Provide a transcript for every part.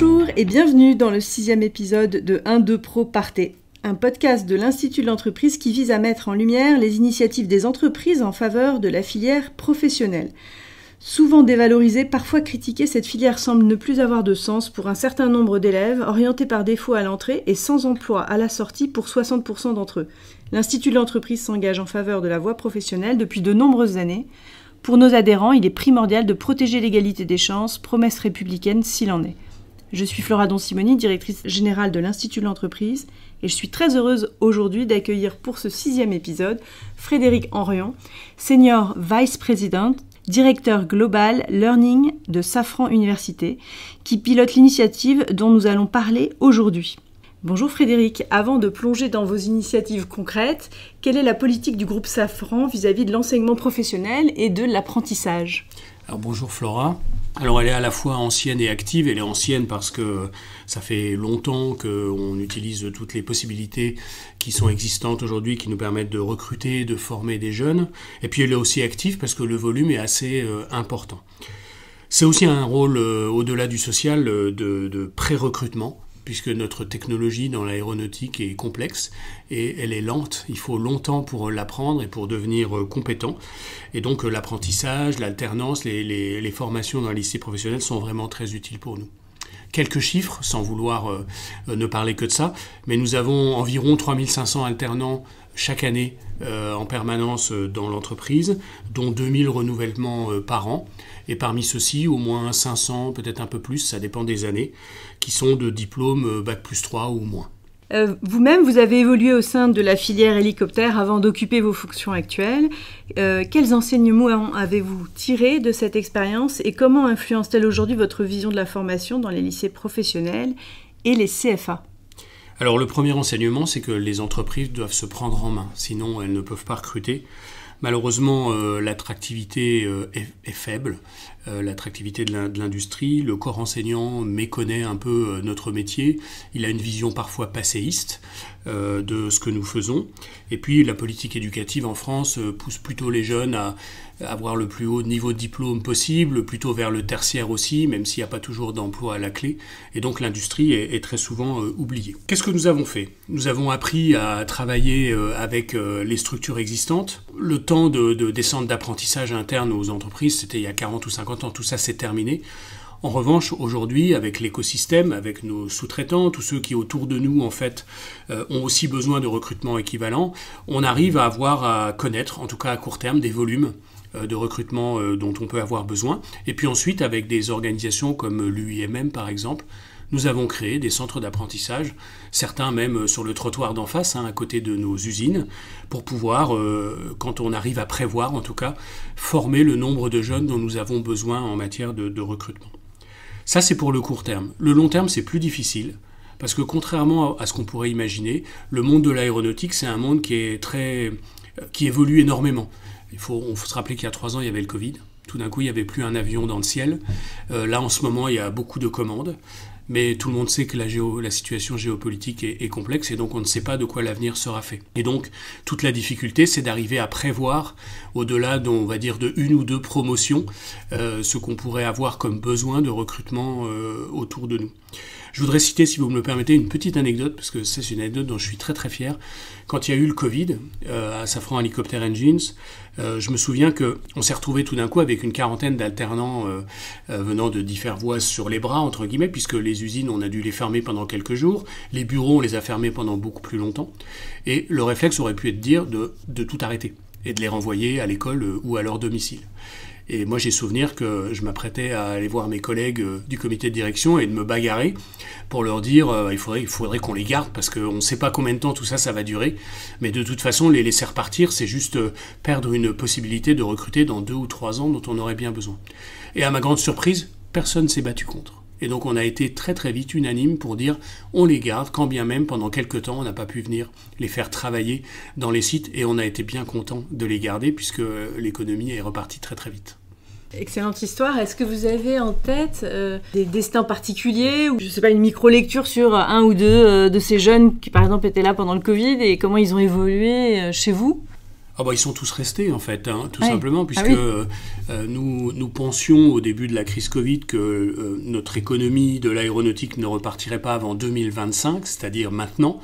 Bonjour et bienvenue dans le 6e épisode de 1-2 Pro Partez, un podcast de l'Institut de l'entreprise qui vise à mettre en lumière les initiatives des entreprises en faveur de la filière professionnelle. Souvent dévalorisée, parfois critiquée, cette filière semble ne plus avoir de sens pour un certain nombre d'élèves, orientés par défaut à l'entrée et sans emploi à la sortie pour 60% d'entre eux. L'Institut de l'entreprise s'engage en faveur de la voie professionnelle depuis de nombreuses années. Pour nos adhérents, il est primordial de protéger l'égalité des chances, promesse républicaine s'il en est. Je suis Flora Don-Simoni, directrice générale de l'Institut de l'entreprise, et je suis très heureuse aujourd'hui d'accueillir pour ce 6e épisode Frédéric Henrion, Senior Vice President, directeur global Learning de Safran Université, qui pilote l'initiative dont nous allons parler aujourd'hui. Bonjour Frédéric, avant de plonger dans vos initiatives concrètes, quelle est la politique du groupe Safran vis-à-vis de l'enseignement professionnel et de l'apprentissage ? Alors bonjour Flora. Alors elle est à la fois ancienne et active. Elle est ancienne parce que ça fait longtemps qu'on utilise toutes les possibilités qui sont existantes aujourd'hui, qui nous permettent de recruter, de former des jeunes. Et puis elle est aussi active parce que le volume est assez important. C'est aussi un rôle au-delà du social de pré-recrutement, puisque notre technologie dans l'aéronautique est complexe et elle est lente. Il faut longtemps pour l'apprendre et pour devenir compétent. Et donc l'apprentissage, l'alternance, les formations dans les lycées professionnels sont vraiment très utiles pour nous. Quelques chiffres, sans vouloir ne parler que de ça, mais nous avons environ 3500 alternants chaque année en permanence dans l'entreprise, dont 2000 renouvellements par an. Et parmi ceux-ci, au moins 500, peut-être un peu plus, ça dépend des années, qui sont de diplôme Bac+3 ou moins. Vous-même, vous avez évolué au sein de la filière hélicoptère avant d'occuper vos fonctions actuelles. Quels enseignements avez-vous tirés de cette expérience et comment influence-t-elle aujourd'hui votre vision de la formation dans les lycées professionnels et les CFA ? Alors le premier enseignement, c'est que les entreprises doivent se prendre en main, sinon elles ne peuvent pas recruter. Malheureusement, l'attractivité est faible, l'attractivité de l'industrie. Le corps enseignant méconnaît un peu notre métier. Il a une vision parfois passéiste de ce que nous faisons. Et puis, la politique éducative en France pousse plutôt les jeunes à avoir le plus haut niveau de diplôme possible, plutôt vers le tertiaire aussi, même s'il n'y a pas toujours d'emploi à la clé. Et donc, l'industrie est très souvent oubliée. Qu'est-ce que nous avons fait ? Nous avons appris à travailler avec les structures existantes. Le temps des centres d'apprentissage interne aux entreprises, c'était il y a 40 ou 50 ans, tout ça c'est terminé. En revanche, aujourd'hui, avec l'écosystème, avec nos sous-traitants, tous ceux qui autour de nous, en fait, ont aussi besoin de recrutement équivalent, on arrive à connaître, en tout cas à court terme, des volumes de recrutement dont on peut avoir besoin. Et puis ensuite, avec des organisations comme l'UIMM, par exemple, nous avons créé des centres d'apprentissage, certains même sur le trottoir d'en face, à côté de nos usines, pour pouvoir, quand on arrive à prévoir en tout cas, former le nombre de jeunes dont nous avons besoin en matière de recrutement. Ça, c'est pour le court terme. Le long terme, c'est plus difficile, parce que contrairement à ce qu'on pourrait imaginer, le monde de l'aéronautique, c'est un monde qui évolue énormément. On faut se rappeler qu'il y a 3 ans, il y avait le Covid. Tout d'un coup, il n'y avait plus un avion dans le ciel. Là, en ce moment, il y a beaucoup de commandes. Mais tout le monde sait que la situation géopolitique est complexe et donc on ne sait pas de quoi l'avenir sera fait. Et donc, toute la difficulté, c'est d'arriver à prévoir, au-delà on va dire de 1 ou 2 promotions, ce qu'on pourrait avoir comme besoin de recrutement autour de nous. Je voudrais citer, si vous me le permettez, une petite anecdote, parce que c'est une anecdote dont je suis très très fier. Quand il y a eu le Covid à Safran Helicopter Engines, je me souviens qu'on s'est retrouvé tout d'un coup avec une quarantaine d'alternants venant de différentes voies sur les bras, entre guillemets, puisque les usines, on a dû les fermer pendant quelques jours, les bureaux, on les a fermés pendant beaucoup plus longtemps, et le réflexe aurait pu être de tout arrêter et de les renvoyer à l'école ou à leur domicile. Et moi, j'ai souvenir que je m'apprêtais à aller voir mes collègues du comité de direction et de me bagarrer pour leur dire il faudrait qu'on les garde parce qu'on ne sait pas combien de temps tout ça va durer. Mais de toute façon, les laisser repartir, c'est juste perdre une possibilité de recruter dans 2 ou 3 ans dont on aurait bien besoin. Et à ma grande surprise, personne ne s'est battu contre. Et donc on a été très très vite unanime pour dire on les garde, quand bien même pendant quelques temps on n'a pas pu venir les faire travailler dans les sites et on a été bien content de les garder puisque l'économie est repartie très très vite. Excellente histoire. Est-ce que vous avez en tête des destins particuliers ou je sais pas, une micro-lecture sur 1 ou 2 de ces jeunes qui par exemple étaient là pendant le Covid et comment ils ont évolué chez vous ? Ah bah, ils sont tous restés en fait, tout Ouais. simplement, puisque nous pensions au début de la crise Covid que notre économie de l'aéronautique ne repartirait pas avant 2025, c'est-à-dire maintenant.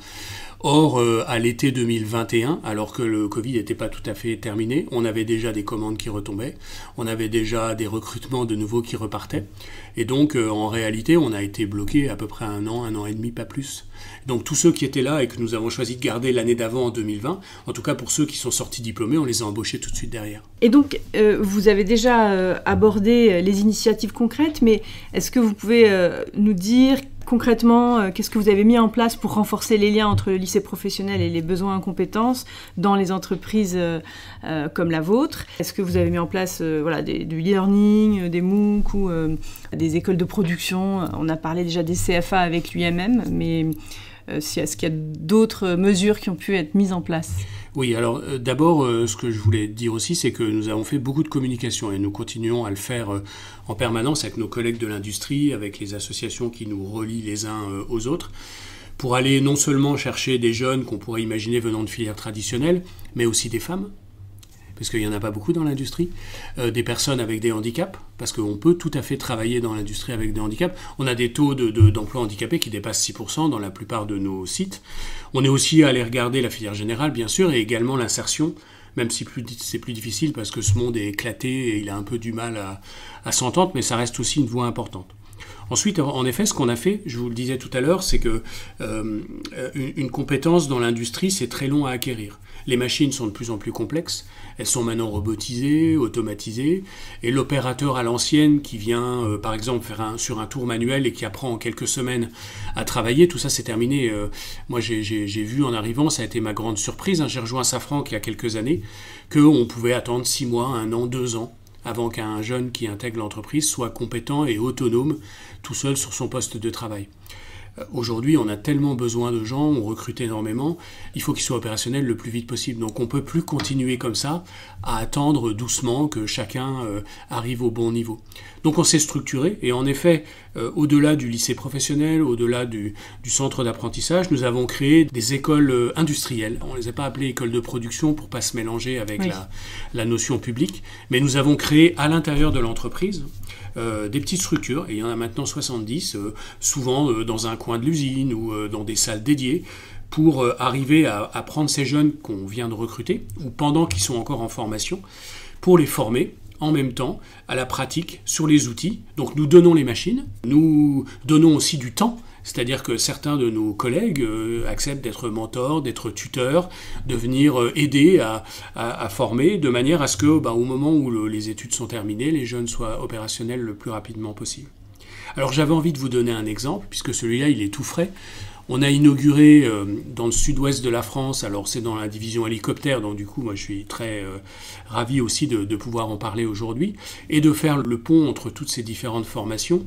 Or, à l'été 2021, alors que le Covid n'était pas tout à fait terminé, on avait déjà des commandes qui retombaient, on avait déjà des recrutements de nouveaux qui repartaient. Et donc, en réalité, on a été bloqué à peu près un an et demi, pas plus. Donc, tous ceux qui étaient là et que nous avons choisi de garder l'année d'avant, en 2020, en tout cas pour ceux qui sont sortis diplômés, on les a embauchés tout de suite derrière. Et donc, vous avez déjà abordé les initiatives concrètes, mais est-ce que vous pouvez nous dire concrètement qu'est-ce que vous avez mis en place pour renforcer les liens entre le lycée professionnel et les besoins en compétences dans les entreprises comme la vôtre? Est-ce que vous avez mis en place du learning, des MOOC ou des écoles de production? On a parlé déjà des CFA avec l'UMM, mais est-ce qu'il y a d'autres mesures qui ont pu être mises en place? Oui, alors d'abord, ce que je voulais dire aussi, c'est que nous avons fait beaucoup de communication et nous continuons à le faire en permanence avec nos collègues de l'industrie, avec les associations qui nous relient les uns aux autres, pour aller non seulement chercher des jeunes qu'on pourrait imaginer venant de filières traditionnelles, mais aussi des femmes, parce qu'il n'y en a pas beaucoup dans l'industrie, des personnes avec des handicaps, parce qu'on peut tout à fait travailler dans l'industrie avec des handicaps. On a des taux d'emploi handicapés qui dépassent 6% dans la plupart de nos sites. On est aussi allé regarder la filière générale, bien sûr, et également l'insertion, même si c'est plus difficile parce que ce monde est éclaté et il a un peu du mal à s'entendre, mais ça reste aussi une voie importante. Ensuite, en effet, ce qu'on a fait, je vous le disais tout à l'heure, c'est que une compétence dans l'industrie, c'est très long à acquérir. Les machines sont de plus en plus complexes, elles sont maintenant robotisées, automatisées, et l'opérateur à l'ancienne qui vient, par exemple, sur un tour manuel et qui apprend en quelques semaines à travailler, tout ça c'est terminé. Moi j'ai vu en arrivant, ça a été ma grande surprise, j'ai rejoint Safran il y a quelques années, qu'on pouvait attendre 6 mois, 1 an, 2 ans, avant qu'un jeune qui intègre l'entreprise soit compétent et autonome tout seul sur son poste de travail. Aujourd'hui, on a tellement besoin de gens, on recrute énormément, il faut qu'ils soient opérationnels le plus vite possible. Donc on ne peut plus continuer comme ça, à attendre doucement que chacun arrive au bon niveau. Donc on s'est structuré, et en effet, au-delà du lycée professionnel, au-delà du centre d'apprentissage, nous avons créé des écoles industrielles. On ne les a pas appelées écoles de production pour ne pas se mélanger avec la notion publique, mais nous avons créé à l'intérieur de l'entreprise des petites structures, et il y en a maintenant 70, souvent dans un coin de l'usine ou dans des salles dédiées, pour arriver à prendre ces jeunes qu'on vient de recruter, ou pendant qu'ils sont encore en formation, pour les former en même temps à la pratique sur les outils. Donc nous donnons les machines, nous donnons aussi du temps, c'est-à-dire que certains de nos collègues acceptent d'être mentors, d'être tuteurs, de venir aider à former, de manière à ce que, au moment où les études sont terminées, les jeunes soient opérationnels le plus rapidement possible. Alors j'avais envie de vous donner un exemple, puisque celui-là il est tout frais. On a inauguré dans le sud-ouest de la France, alors c'est dans la division hélicoptère, donc du coup moi je suis très ravi aussi de pouvoir en parler aujourd'hui, et de faire le pont entre toutes ces différentes formations.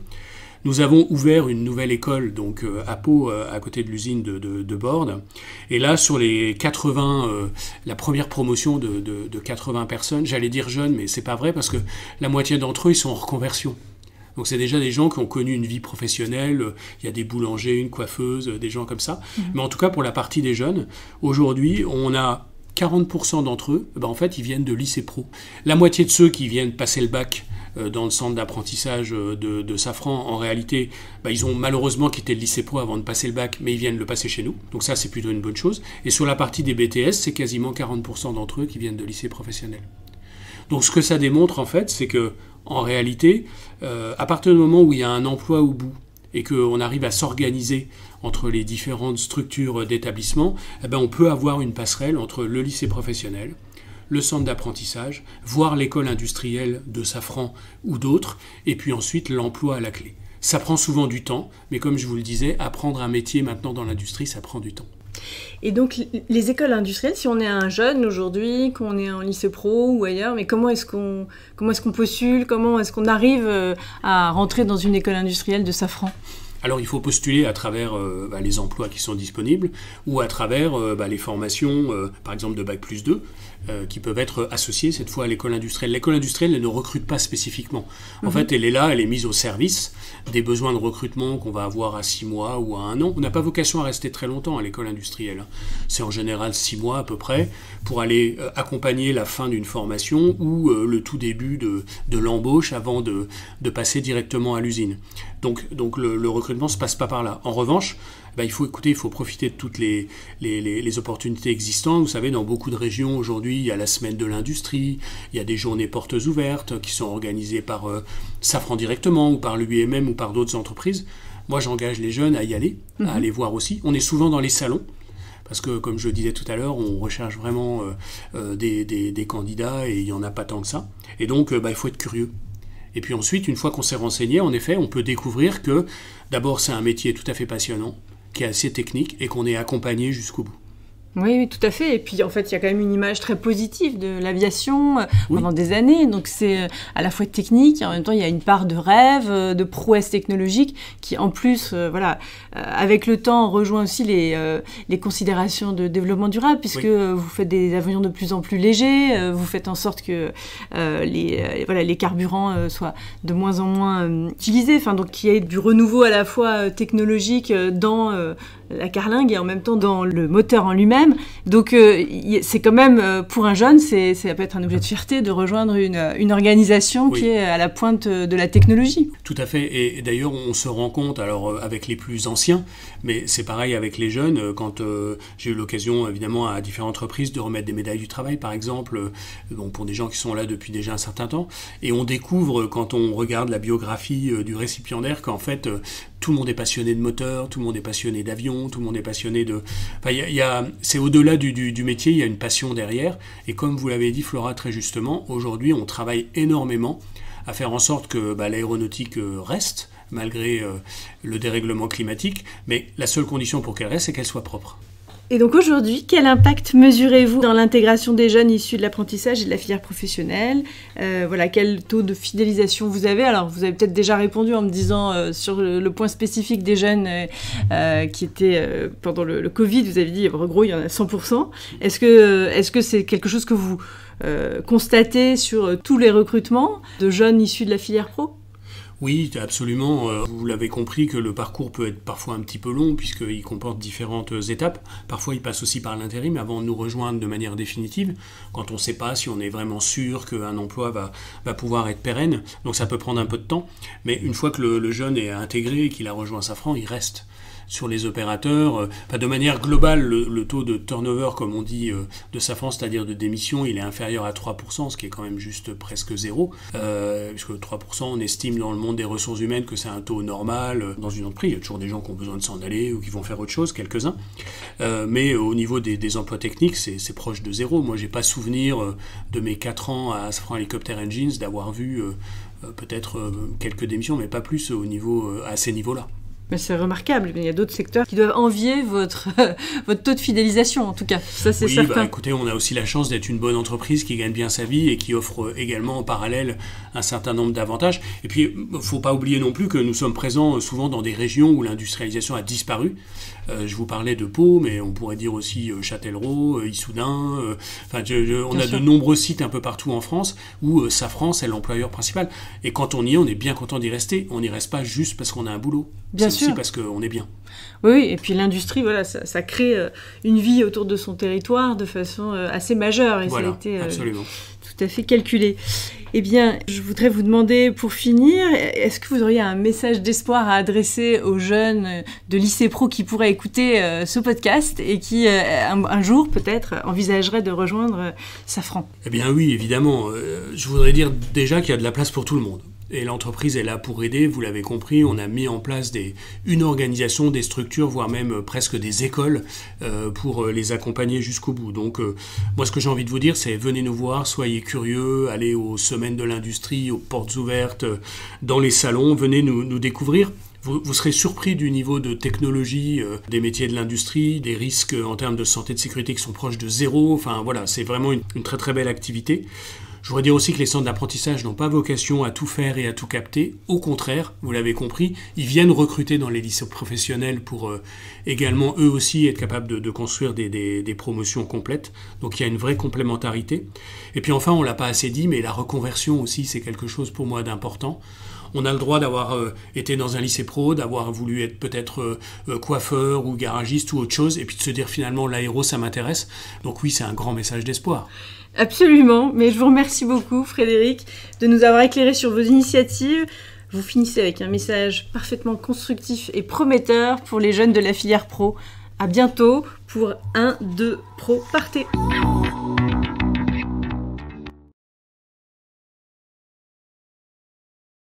Nous avons ouvert une nouvelle école donc à Pau, à côté de l'usine de Borde. Et là, sur les 80, la première promotion de 80 personnes, j'allais dire jeunes, mais c'est pas vrai parce que la moitié d'entre eux, ils sont en reconversion. Donc c'est déjà des gens qui ont connu une vie professionnelle, il y a des boulangers, une coiffeuse, des gens comme ça. Mais en tout cas, pour la partie des jeunes, aujourd'hui, on a 40% d'entre eux, en fait, ils viennent de lycée pro. La moitié de ceux qui viennent passer le bac dans le centre d'apprentissage de Safran, en réalité, ils ont malheureusement quitté le lycée pro avant de passer le bac, mais ils viennent le passer chez nous. Donc ça, c'est plutôt une bonne chose. Et sur la partie des BTS, c'est quasiment 40% d'entre eux qui viennent de lycée professionnel. Donc ce que ça démontre, en fait, c'est que en réalité, à partir du moment où il y a un emploi au bout et qu'on arrive à s'organiser entre les différentes structures d'établissement, on peut avoir une passerelle entre le lycée professionnel, le centre d'apprentissage, voire l'école industrielle de Safran ou d'autres, et puis ensuite l'emploi à la clé. Ça prend souvent du temps, mais comme je vous le disais, apprendre un métier maintenant dans l'industrie, ça prend du temps. Et donc, les écoles industrielles, si on est un jeune aujourd'hui, qu'on est en lycée pro ou ailleurs, mais comment est-ce qu'on postule, comment est-ce qu'on arrive à rentrer dans une école industrielle de Safran ? Alors il faut postuler à travers les emplois qui sont disponibles ou à travers les formations, par exemple de Bac+2, qui peuvent être associées cette fois à l'école industrielle. L'école industrielle, elle ne recrute pas spécifiquement. En fait, elle est là, elle est mise au service des besoins de recrutement qu'on va avoir à 6 mois ou à 1 an. On n'a pas vocation à rester très longtemps à l'école industrielle. C'est en général 6 mois à peu près pour aller accompagner la fin d'une formation ou le tout début de l'embauche avant de passer directement à l'usine. Donc le recrutement ne se passe pas par là. En revanche, il faut profiter de toutes les opportunités existantes. Vous savez, dans beaucoup de régions aujourd'hui, il y a la semaine de l'industrie, il y a des journées portes ouvertes qui sont organisées par Safran directement ou par l'UIMM ou par d'autres entreprises. Moi, j'engage les jeunes à y aller, à aller voir aussi. On est souvent dans les salons. Parce que, comme je le disais tout à l'heure, on recherche vraiment des candidats et il n'y en a pas tant que ça. Et donc, il faut être curieux. Et puis ensuite, une fois qu'on s'est renseigné, en effet, on peut découvrir que, d'abord, c'est un métier tout à fait passionnant, qui est assez technique et qu'on est accompagné jusqu'au bout. Oui, tout à fait. Et puis, en fait, il y a quand même une image très positive de l'aviation pendant des années. Donc, c'est à la fois technique et en même temps, il y a une part de rêve, de prouesse technologique qui, en plus, avec le temps, rejoint aussi les considérations de développement durable puisque vous faites des avions de plus en plus légers, vous faites en sorte que les carburants soient de moins en moins utilisés. Enfin, donc, qu'il y ait du renouveau à la fois technologique dans la carlingue et en même temps dans le moteur en lui-même. Donc c'est quand même, pour un jeune, ça peut être un objet de fierté de rejoindre une organisation qui est à la pointe de la technologie. Tout à fait. Et d'ailleurs, on se rend compte, alors avec les plus anciens, mais c'est pareil avec les jeunes, quand j'ai eu l'occasion, évidemment, à différentes reprises de remettre des médailles du travail, par exemple, pour des gens qui sont là depuis déjà un certain temps. Et on découvre, quand on regarde la biographie du récipiendaire, qu'en fait, tout le monde est passionné de moteur, tout le monde est passionné d'avion, tout le monde est passionné de... c'est au-delà du métier, il y a une passion derrière. Et comme vous l'avez dit, Flora, très justement, aujourd'hui, on travaille énormément à faire en sorte que l'aéronautique reste, malgré le dérèglement climatique. Mais la seule condition pour qu'elle reste, c'est qu'elle soit propre. Et donc aujourd'hui, quel impact mesurez-vous dans l'intégration des jeunes issus de l'apprentissage et de la filière professionnelle ? Quel taux de fidélisation vous avez ? Alors, vous avez peut-être déjà répondu en me disant sur le point spécifique des jeunes qui étaient pendant le Covid, vous avez dit, en gros, il y en a 100%. Est-ce que c'est quelque chose que vous constatez sur tous les recrutements de jeunes issus de la filière pro ? Oui, absolument. Vous l'avez compris que le parcours peut être parfois un petit peu long puisqu'il comporte différentes étapes. Parfois, il passe aussi par l'intérim avant de nous rejoindre de manière définitive, quand on ne sait pas si on est vraiment sûr qu'un emploi va pouvoir être pérenne. Donc ça peut prendre un peu de temps. Mais une fois que le jeune est intégré et qu'il a rejoint Safran, il reste. Sur les opérateurs, de manière globale, le taux de turnover, comme on dit, de Safran, c'est-à-dire de démission, il est inférieur à 3%, ce qui est quand même juste presque zéro, puisque 3%, on estime dans le monde des ressources humaines que c'est un taux normal dans une entreprise. Il y a toujours des gens qui ont besoin de s'en aller ou qui vont faire autre chose, quelques-uns. Mais au niveau des emplois techniques, c'est proche de zéro. Moi, j'ai pas souvenir de mes 4 ans à Safran Helicopter Engines d'avoir vu peut-être quelques démissions, mais pas plus à ces niveaux-là. Mais c'est remarquable. Il y a d'autres secteurs qui doivent envier votre taux de fidélisation, en tout cas. Ça, c'est certain. Écoutez, on a aussi la chance d'être une bonne entreprise qui gagne bien sa vie et qui offre également en parallèle un certain nombre d'avantages. Et puis, il ne faut pas oublier non plus que nous sommes présents souvent dans des régions où l'industrialisation a disparu. Je vous parlais de Pau, mais on pourrait dire aussi Châtellerault, Issoudun. On a de nombreux sites un peu partout en France où Safran, c'est l'employeur principal. Et quand on y est, on est bien content d'y rester. On n'y reste pas juste parce qu'on a un boulot. Bien sûr. C'est aussi parce qu'on est bien. Oui, et puis l'industrie, ça crée une vie autour de son territoire de façon assez majeure. Et ça a été absolument. Tout à fait calculé. Eh bien, je voudrais vous demander, pour finir, est-ce que vous auriez un message d'espoir à adresser aux jeunes de lycée pro qui pourraient écouter ce podcast et qui, un jour, peut-être, envisageraient de rejoindre Safran ? Eh bien oui, évidemment. Je voudrais dire déjà qu'il y a de la place pour tout le monde. Et l'entreprise est là pour aider, vous l'avez compris, on a mis en place une organisation, des structures, voire même presque des écoles pour les accompagner jusqu'au bout. Donc moi ce que j'ai envie de vous dire c'est venez nous voir, soyez curieux, allez aux semaines de l'industrie, aux portes ouvertes, dans les salons, venez nous découvrir. Vous serez surpris du niveau de technologie des métiers de l'industrie, des risques en termes de santé et de sécurité qui sont proches de zéro. Enfin voilà, c'est vraiment une très très belle activité. Je voudrais dire aussi que les centres d'apprentissage n'ont pas vocation à tout faire et à tout capter. Au contraire, vous l'avez compris, ils viennent recruter dans les lycées professionnels pour également eux aussi être capables de construire des promotions complètes. Donc il y a une vraie complémentarité. Et puis enfin, on ne l'a pas assez dit, mais la reconversion aussi, c'est quelque chose pour moi d'important. On a le droit d'avoir été dans un lycée pro, d'avoir voulu être peut-être coiffeur ou garagiste ou autre chose, et puis de se dire finalement l'aéro ça m'intéresse. Donc oui, c'est un grand message d'espoir. Absolument, mais je vous remercie beaucoup Frédéric de nous avoir éclairé sur vos initiatives. Vous finissez avec un message parfaitement constructif et prometteur pour les jeunes de la filière pro. À bientôt pour 1, 2 Pro, partez!